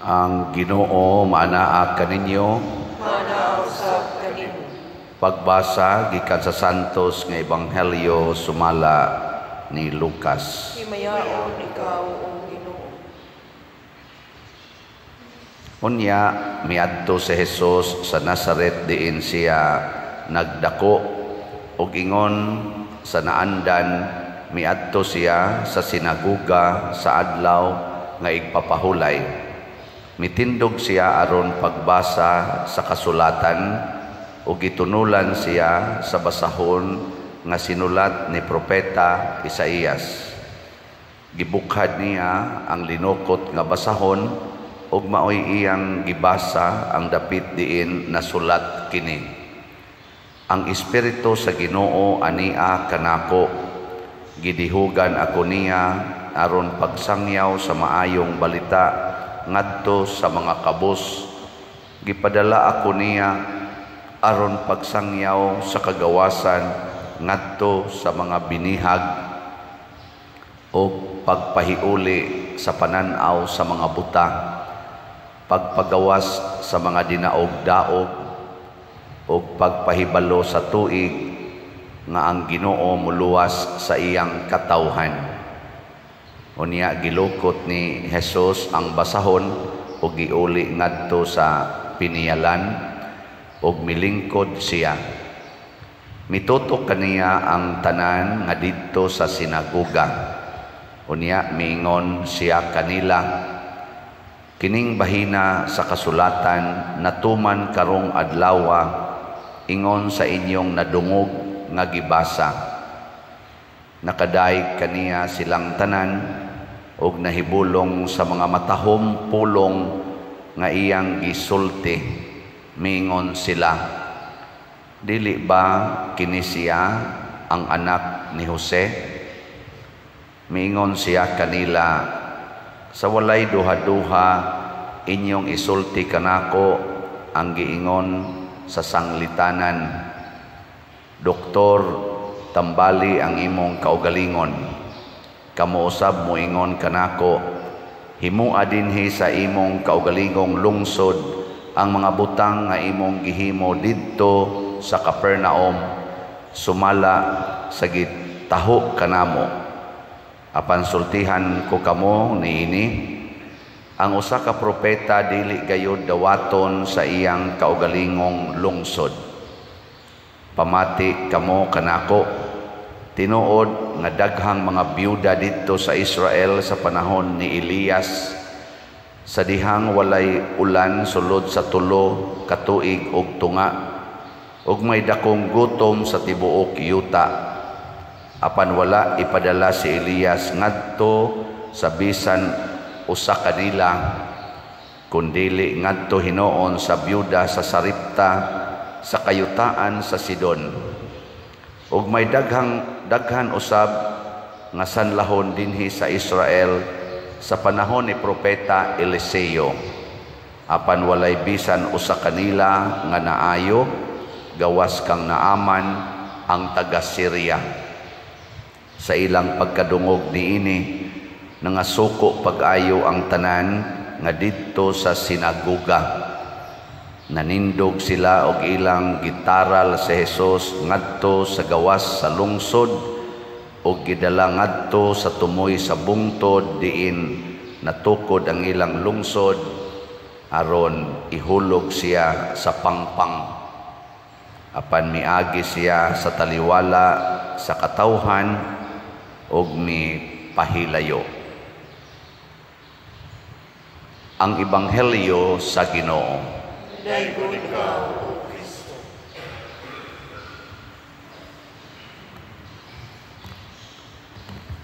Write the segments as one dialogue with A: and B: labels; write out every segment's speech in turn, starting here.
A: Ang Ginoo manaa kaninyo.
B: Manausap kanimo.
A: Pagbasa gikan sa Santos nga Ebanghelyo sumala ni Lucas.
B: Himayaon ikaw, O Ginoo.
A: Unya miadto si Jesus sa Nazaret diin siya nagdako ug ingon sa naandan miadto siya sa sinaguga sa adlaw nga igpapahulay. Mitindog siya aron pagbasa sa kasulatan ug gitunulan siya sa basahon nga sinulat ni propeta Isaías. Gibukhad niya ang linukot nga basahon ug maoy iyang gibasa ang dapit diin nasulat kini. Ang Espiritu sa Ginoo ania kanako, gidihugan ako niya aron pagsangyaw sa maayong balita ngadto sa mga kabus. Gipadala ako niya aron pagsangyaw sa kagawasan ngadto sa mga binihag o pagpahiuli sa pananaw sa mga buta, pagpagawas sa mga dinaog-daog o pagpahibalo sa tuig nga ang Ginoo muluwas sa iyang katawhan. Unya gilukot ni Jesus ang basahon ug giuli ngadto sa piniyalan ug milingkod siya. Mitutok kaniya ang tanan nga didto sa sinaguga. Unya miingon siya kanila, kining bahina sa kasulatan natuman karong adlawa ingon sa inyong nadungog nga gibasa. Nakadaig kaniya silang tanan ug nahibulong sa mga matahom pulong nga iyang gisulti. Mingon sila, dili ba kini siya ang anak ni Jose? Mingon siya kanila, sa walay duha-duha inyong isulti kanako ang giingon sa sanglitanan, Doktor, tambali ang imong kaugalingon. Kamo usab moingon kanako, himua dinhi sa imong kaugalingong lungsod ang mga butang nga imong gihimo didto sa Capernaum sumala sa gitaho kanamo. Apan sultihan ko kamo niini, ang usa ka propeta dili gayud dawaton sa iyang kaugalingong lungsod. Pamati kamo kanako, tinuod nga daghang mga byuda didto sa Israel sa panahon ni Elias, sa dihang walay ulan sulod sa 3 ka tuig ug tunga, ug may dakong gutom sa tibuok yuta. Apan wala ipadala si Elias ngadto sa bisan usa kanila, kundili ngadto hinuon sa byuda sa Saripta sa kayutaan sa Sidon. Ug may daghan usab nga sanlahon dinhi sa Israel sa panahon ni propeta Eliseo. Apan walay bisan usa kanila nga naayo, gawas kang Naaman ang taga Syria. Sa ilang pagkadungog niini nangasuko pag-ayo ang tanan nga didto sa sinaguga. Nanindog sila og ilang gitaral sa Jesus ngadto sa gawas sa lungsod ug gidala ngadto sa tumoy sa bungtod diin natukod ang ilang lungsod aron ihulog siya sa pangpang. Apan miagi siya sa taliwala sa katawhan ug mipahilayo. Ang Ebanghelyo sa Ginoo.
B: Daygon ikaw, O Kristo.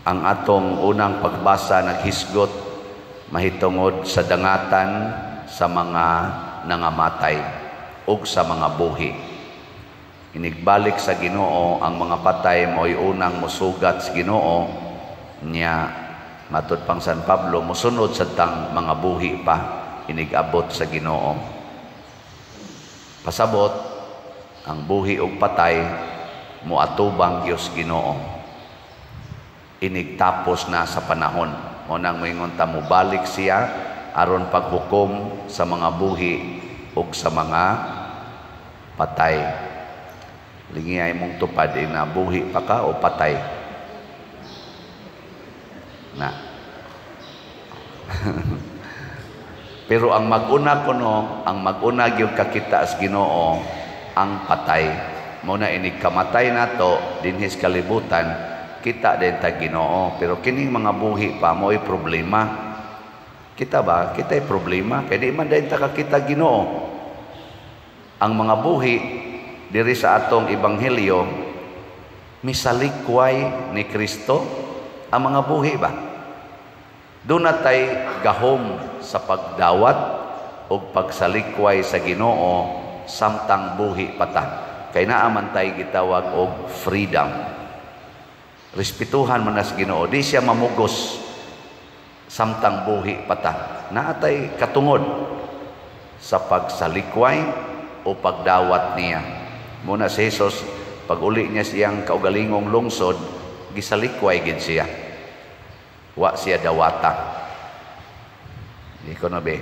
A: Ang atong unang pagbasa naghisgot mahitungod sa dangatan sa mga nangamatay ug sa mga buhi. Inigbalik sa Ginoo ang mga patay mo'y unang musugat sa Ginoo niya matud pang San Pablo musunod sa tang mga buhi pa inigabot sa Ginoo. Pasabot ang buhi ug patay moatubang Dios Ginoo. Inigtapos na sa panahon. Mo nang moingon ta mobalik siya aron paghukom sa mga buhi ug sa mga patay. Lingiyay mong tupad na buhi pa ka o patay na. Pero ang mag-una kuno, ang mag-una gyud kakita as Ginoo ang patay. Muna ini kamatay nato dinhi sa kalibutan, kita din ta Ginoo. Pero kining mga buhi pa mo'y problema. Kita ba? Kita'y problema. Kaya di man din ta kakita Ginoo. Ang mga buhi diri sa atong ebanghelyo misalikway ni Kristo. Ang mga buhi ba? Doon natay gahom sa pagdawat o pagsalikway sa Ginoo samtang buhi pata. Kay naaman tay gitawag og freedom. Respetuhan man sa Ginoo, di siya mamugos samtang buhi pata. Naatay katungod sa pagsalikway o pagdawat niya. Muna si Jesus, pag uli niya siyang kaugalingong lungsod, gisalikway gid siya. Wa siya dawata. Di ko na be.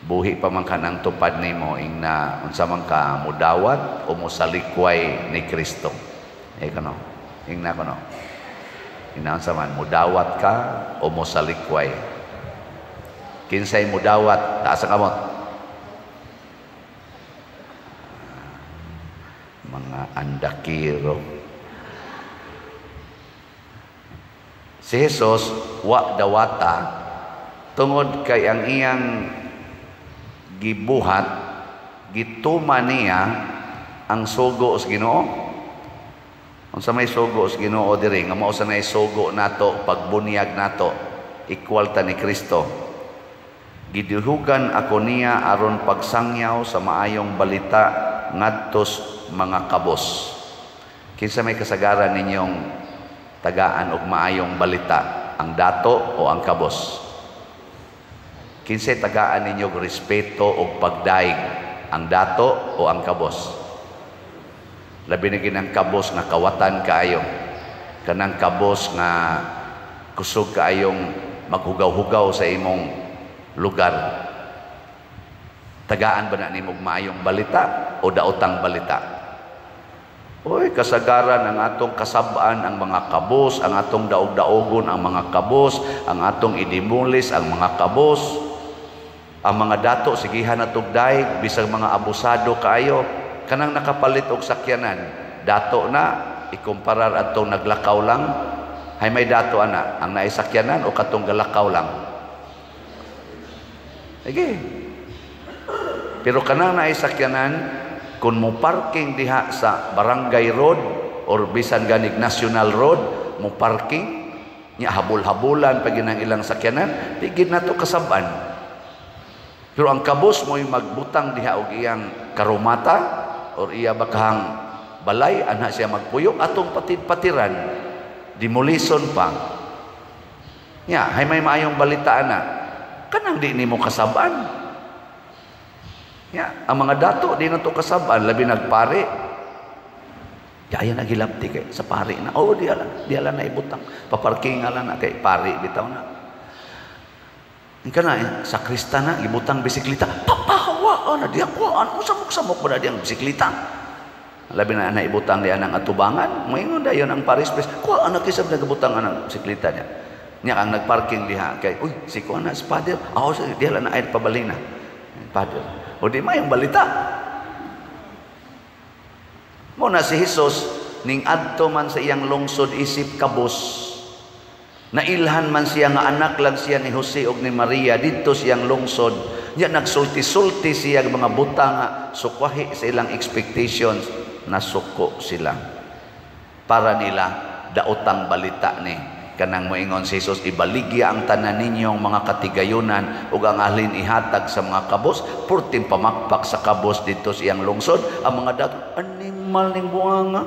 A: Buhi pa man ka ng tupad nimo ing na unsa man ka mudawat o musalikway ni Kristo. Di ko no. Ing na ko no. Inansa man mudawat ka o musalikway. Kinsay mudawat, taas ang kamot. Mga andakiro. Si Jesus wa dawata tungod kay ang iyang gibuhat gituman niya ang sugo sa Ginoo. Unsa may sugo sa Ginoo diri nga mao sa nay sugo nato pagbunyag nato equal ta ni Kristo. Giduhugan ako niya aron pagsangyaw sa maayong balita ngadtos mga kabos. Kinsa may kasagaran ninyong tagaan og maayong balita, ang dato o ang kabos? Kinsay tagaan ninyo respeto o pagdaig, ang dato o ang kabos? Labi na ginang kabos nga kawatan kaayo, kanang kabos nga kusog kaayong maghugaw-hugaw sa imong lugar. Tagaan ba na nimong maayong balita o daotang balita? Oy, kasagaran ang atong kasabaan ang mga kabos, ang atong daog-daogon ang mga kabos, ang atong idimulis ang mga kabos. Ang mga dato sigihan atong daig bisag mga abusado kaayo, kanang nakapalit og sakyanan, dato na ikumparar atong naglakaw lang. Hay may dato ana, ang naisakyanan o katong galakaw lang. Sige. Pero kanang naisakyanan kung mo parking diha sa barangay road or bisan ganig national road, mo parking nya habol-habulan pag ginang ilang sakyanan, di gid nato kasaban. Pero ang kabos mo'y magbutang diha og iyang karumata or iya bakahang balay, ana siya magpuyok atong patid-patiran, demolition pa. Nya hay may maayong balita ana, kanang di nimo kasaban. Ya, ang mga dato di na to kasaban, labi nagpare. Daya nagilabti kay sa pare na. Oh, di ala na ibutang. Paparking ala na kay pare bitaw na. Ingka na sa Krista na ibutang bisikleta. Papahawa na di ako. Ano samok-samok ba na di ang bisikleta? Labi na ibutang di anang atubangan. Moingon dayon ang paris-pres. Ko anak kisab nagabutang anang bisikleta niya. Nya ang nagparking diha kay uy si ko na spader. Aw di ala na ay pabalina. Pader. O di may ang balita. Muna si Jesus ning adto man sa iyang lungsod isip kabos. Nailhan man siya nga anak lang siya ni Jose ug ni Maria didto siyang lungsod. Nya nagsulti-sulti siya mga buta nga sukwahi sa ilang expectations, nasuko sila. Para nila daotang balita ni kanang moingon si Jesus, ibaligya ang tanan ninyong mga katigayunan ug ang alin ihatag sa mga kabos, purtim pamakpak sa kabos dito sa iyang lungsod. Ang mga dato animal ning buanga.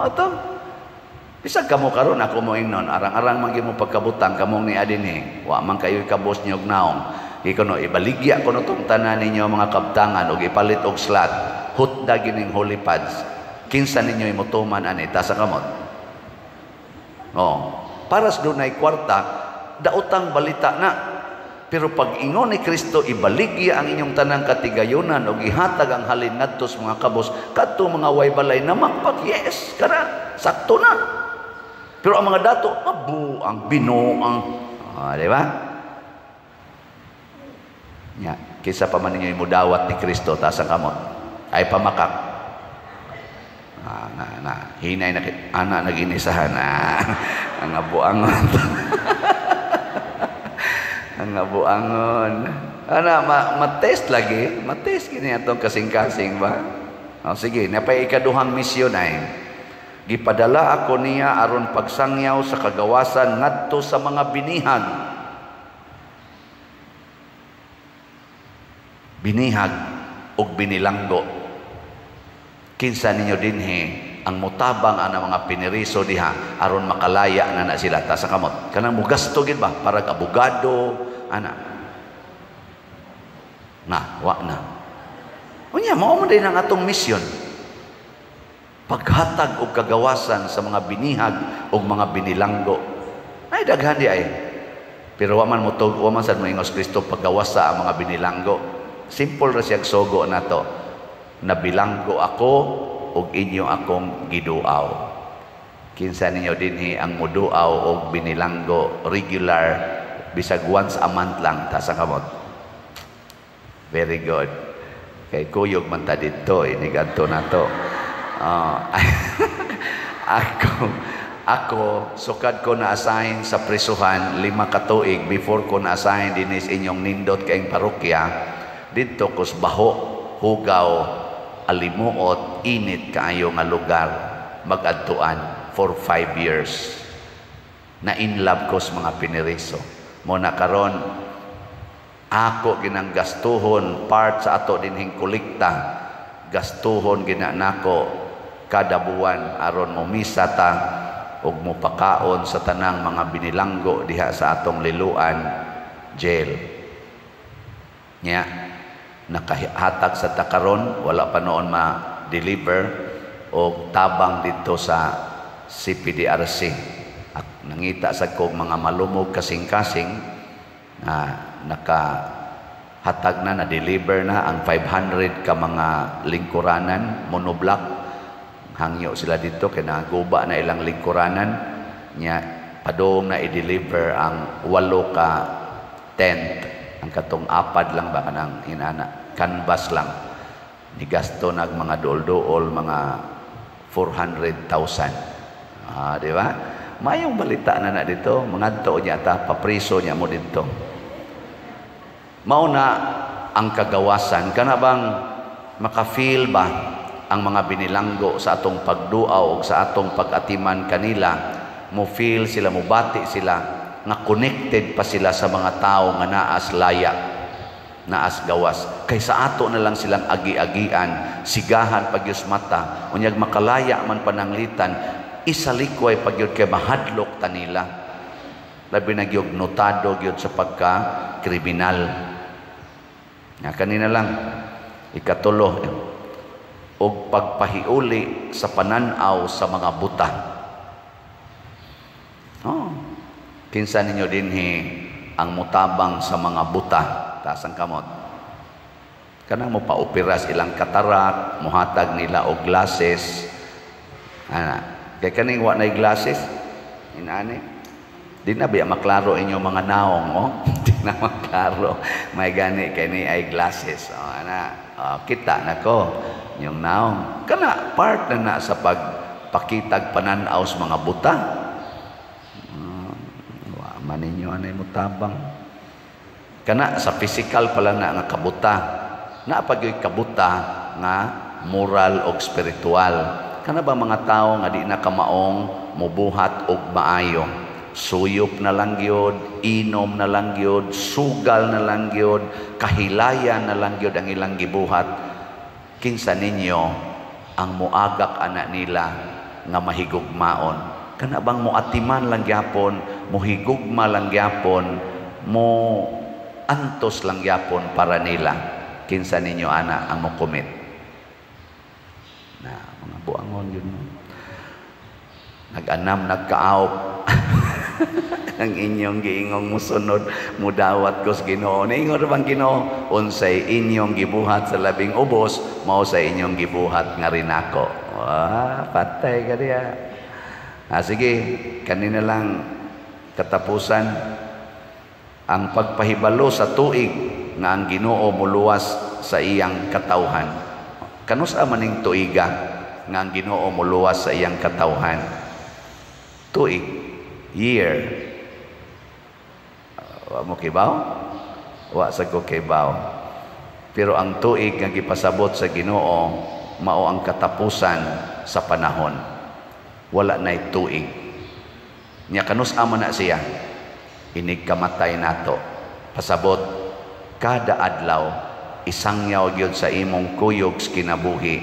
A: Ato. Bisag kamo karon ako moingnon, arang-arang man mo pagkabutang kamong ni adini. Wa man kayo kabos niyo og naong. Ikono ibaligya ko no tong tanan ninyo mga kabtangan ug ipalit og slot. Hutda gining holy pads. Kinsa ninyo imutuman ani ta sa kamot. Para sa dunay kwarta, daotang balita na. Pero pag ingon ni Kristo, ibaligya ang inyong tanang katigayunan o ihatag ang halin ngadto sa mga kabos, kadto mga way balay na magpag, yes, kana, sakto na. Pero ang mga dato, mabuang, binuang, di ba? Kisa pa man ninyo imudawat ni Kristo, taas ang kamot, ay pamakak. Hinay na, ana nag-inisahan, ang abuangon. Ang abuangon. Matest lagi. Matest kini atong kasing-kasing ba? Sige, napay ikaduhang misyon ay. Gipadala ako niya aron pagsangyaw sa kagawasan ngadto sa mga binihag. Binihag ug binilanggo. Kinsa ninyo dinhi ang mutabang ana mga piniriso diha aron makalaya na sila ta sa kamot. Kanang mugasto gid ba para abogado ana. Wa na. Unya mao man din ang atong misyon. Paghatag og kagawasan sa mga binihag ug mga binilanggo. Ay daghan di ay. Pero wa man sad mo ingos Kristo paggawasa ang mga binilanggo. Simple ra siya sogo nato. Nabilanggo ako ug inyo akong giduaw. Kinsa ninyo dinhi ang muduaw og binilanggo regular bisag once a month lang ta sa kamot. Very good. Kay kuyog man ta didto ini gadto nato. Ako sukad ko na-assign sa prisuhan 5 ka tuig before ko na-assign dinis inyong nindot kaing parokya didto kus baho, hugaw, alimuot, init kaayo nga lugar mag-adtuan for 5 years. Na in love ko sa mga piniriso. Muna karon ako ginang gastuhon part sa ato dinhing kolekta. Gastuhon ginanako kada buwan aron mo misa ta ug mo pakaon sa tanang mga binilanggo diha sa atong liluan jail. Nya nakahatag sa takaron wala pa noon ma-deliver o tabang dito sa CPDRC at nangita sa kong mga malumog kasing-kasing na nakahatag na-deliver na ang 500 ka mga lingkuranan monoblock hangyo sila dito kaya naguba na ilang lingkuranan nya padong na i-deliver ang 8 ka tent. Ang katong apad lang ba kanang inana canvas lang ni gasto nag mga dool-dool mga 400,000 di ba mayong balita na dito mangadto niya ta papriso niya mo dito mao na ang kagawasan kana bang maka-feel ba ang mga binilanggo sa atong pagduaw sa atong pag-atiman kanila mo feel sila mo bati sila nga connected pa sila sa mga tao nga naas laya, naas gawas. Kaysa ato na lang silang agi-agian, sigahan pagyus mata, unyag makalaya man pananglitan, isalikway pagyud kay mahadlok ta nila. Labi na gyud notado gyud sa pagka-kriminal. Nga kanina lang, ikatulo, og pagpahiuli sa pananaw sa mga buta. Kinsa ninyo dinhi ang mutabang sa mga buta taas ang kamot kanang mo paupiras ilang katarak muhatag nila og glasses kay kaning wa nay glasses inani di na biya maklaro inyo mga naong di na maklaro may gani kay ni ay glasses kita nako yung naong kana part na sa pagpakitag pananaw sa mga buta maninyo anay mo tabang kana sa physical pala na nga kabuta na pagyoy kabuta nga moral o spiritual kana ba mga tao nga di na kamaong mubuhat og maayo suyop na lang gyud inom na lang gyud sugal na lang gyud kahilayan na lang gyud ang ilang gibuhat kinsa ninyo ang muagak ana nila nga mahigugmaon kana bang moatiman lang gyapon mohigugma lang gyapon mo antos lang gyapon para nila kinsa ninyo ana ang mokomit na mga buangon yun nag-anam nagkaawp ang inyong giingong musunod mudawat ko sa Ginoo. Niingon bang Ginoo, unsay inyong gibuhat sa labing ubos, mao sa inyong gibuhat nga rin ako. Patay ka diya. Sige, kanina lang katapusan ang pagpahibalo sa tuig nga ang Ginoo muluwas sa iyang katawhan. Kanusa maning tuiga nga ang Ginoo muluwas sa iyang katawhan? Tuig, year. Wa mo kibaw? Wa sa ko kibaw. Pero ang tuig nga gipasabot sa Ginoo mao ang katapusan sa panahon. Wala na'y tuig. Nya kanusa man na siya? Inig kamatay nato. Pasabot kada adlaw isang yaw gyud sa imong kuyog sa kinabuhi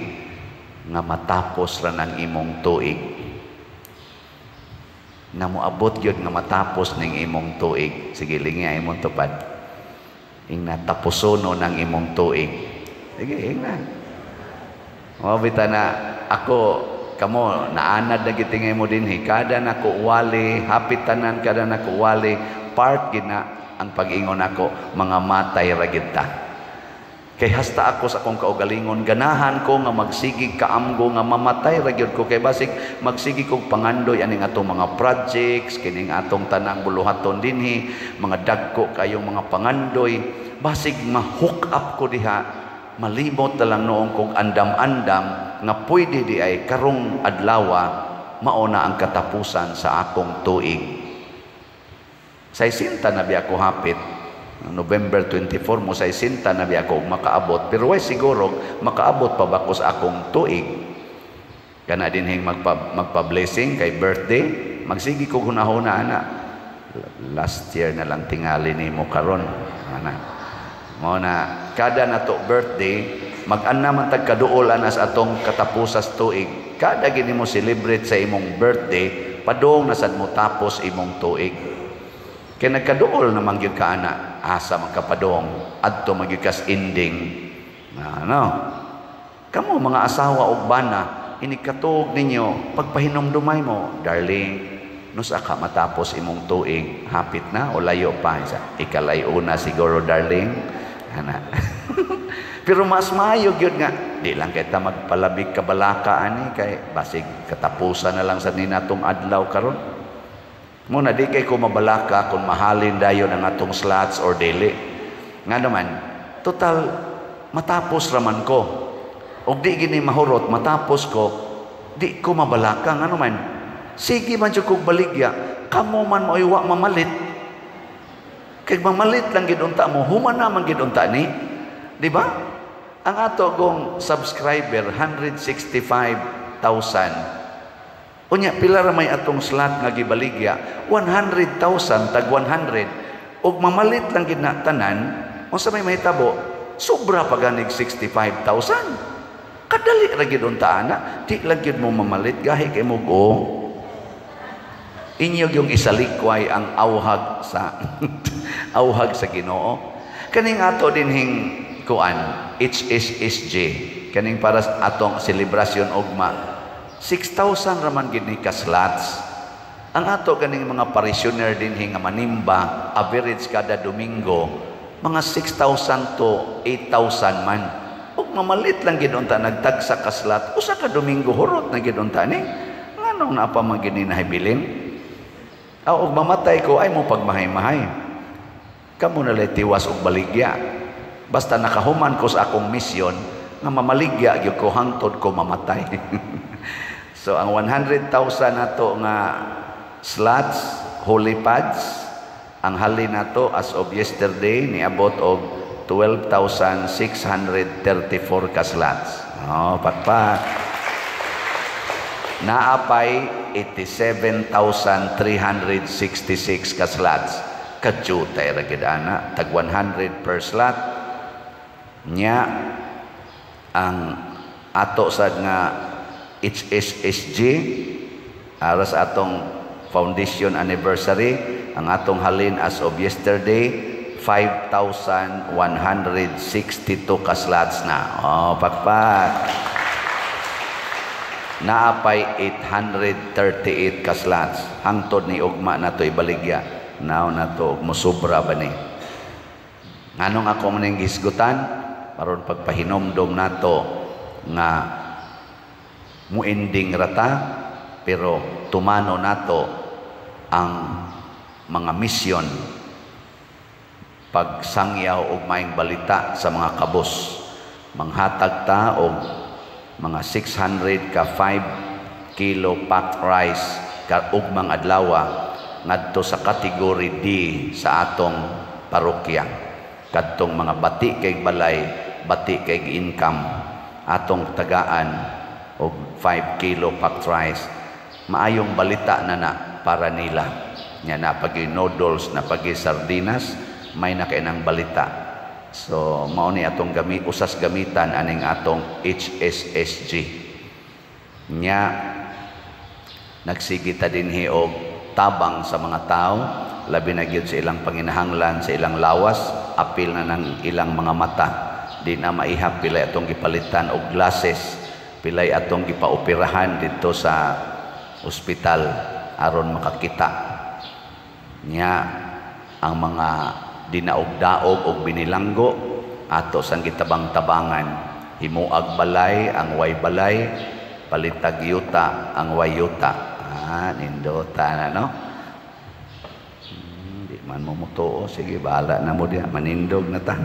A: nga matapos ra ng imong tuig. Na moabot gyud nga matapos ning imong tuig. Sige lingi imong tupad. Ing natapusono ng imong tuig. Sige ingna. Mabita na ako kamo naanad na gitingay mo dinhi kada nako wali hapit tanan kada nako wali part gina ang pag-ingon ako mga matay ra gid ta. Kay hasta ako sa akong kaugalingon ganahan ko nga magsigig kaamgo nga mamatay ra gyud ko kay basig magsigig kog pangandoy aning atong mga projects kining atong tanang buluhaton dinhi mga dagko kayong mga pangandoy basig ma-hook up ko diha malimot na lang noong kong andam-andam nga pwede di ay karong adlawa mauna ang katapusan sa akong tuig. Sa isinta na bi ako hapit November 24 mo sa isinta na bi ako makaabot pero way siguro makaabot pa ba ko sa akong tuig kana dinhing magpa-blessing kay birthday magsigi ko hunahuna ana last year na lang tingali nimo karon ana mo na kada nato birthday mag-anna man tag kaduol anas atong katapusas tuig kada gini mo celebrate sa imong birthday padong na sad mo tapos imong tuig kay nagkaduol naman gyud ka ana asa man kapadong adto man gyud kas ending ano kamo mga asawa ug bana inikatog ninyo pagpahinomdumay mo darling nusa ka matapos imong tuig hapit na o layo pa isa ikalay-una siguro darling ana. Pero mas maayo gyud nga di lang kita magpalabig kabalaka ani kay basig katapusan na lang sa ninatong adlaw karon. Muna di kay ko mabalaka kung mahalin dayon ang atong slots or dili. Nga naman total matapos raman ko. Og di gini mahurot matapos ko di ko mabalaka nga naman. Sige man jud kog baligya kamo man mo iwa mamalit. Kay mamalit lang gid unta mo human na man gid unta ni. Di ba? Ang ato gong subscriber 165,000. Unya pila ra may atong slot nga gibaligya 100,000 tag 100 ug mamalit lang gid na tanan unsa may mahitabo sobra pa ganig 65,000. Kadali ra gid unta ana di lang gid mo mamalit gahi kay mo go inyo yung isalikway ang awhag sa awhag sa Ginoo kaning ato dinhing kuan HSSJ kaning para atong selebrasyon ugma 6,000 raman gid ni kaslots ang ato kaning mga parishioner dinhi nga manimba average kada Domingo mga 6,000 to 8,000 man ug mamalit lang gid unta nagtagsa kaslat usa ka Domingo hurot na gid unta ni nganong na pa man gid ni nahibilin ug mamatay ko ay mo pagmahay-mahay kamo na lay tiwas og baligya basta nakahuman ko sa akong misyon nga mamaligya gyud ko hangtod ko mamatay. So ang 100,000 nato nga slots holy pads ang halin nato as of yesterday niabot og 12,634 ka slots. Patpat naapay 87,366 ka slots kadjutay ra gid ana tag 100 per slot nya ang ato sad nga HSSG aras atong foundation anniversary ang atong halin as of yesterday 5,162 ka slots na pakpak naapay 838 ka slots hangtod ni ugma nato ibaligya naon na to musubra ba ni. Nganong ako maning gisgutan aron pagpahinomdom nato nga muending rata pero tumano nato ang mga misyon pagsangyaw og maayong balita sa mga kabos. Manghatag ta og mga 600 ka 5 kilo packed rice ugmang adlaw ngadto sa category D sa atong parokya. Kadtong mga bati kay balay, bati kay income atong tagaan og 5 kilo packed rice. Maayong balita na para nila. Nya na pagi noodles, na pagi sardinas, may na kainang balita. So mao ni atong usas gamitan aning atong HSSG. Nya nagsigita dinhi og tabang sa mga tao, labi na gyud sa ilang panginahanglan, sa ilang lawas, apil na ng ilang mga mata. Di na maihap pilay atong gipalitan og glasses, pilay atong gipaoperahan dito sa ospital aron makakita. Nya ang mga dinaog-daog og binilanggo ato sang gitabang-tabangan, himuag balay ang way balay, palitag yuta ang way yuta. Nindota na no. Di man mo mutuo, sige bahala na mo diya, manindog na ta.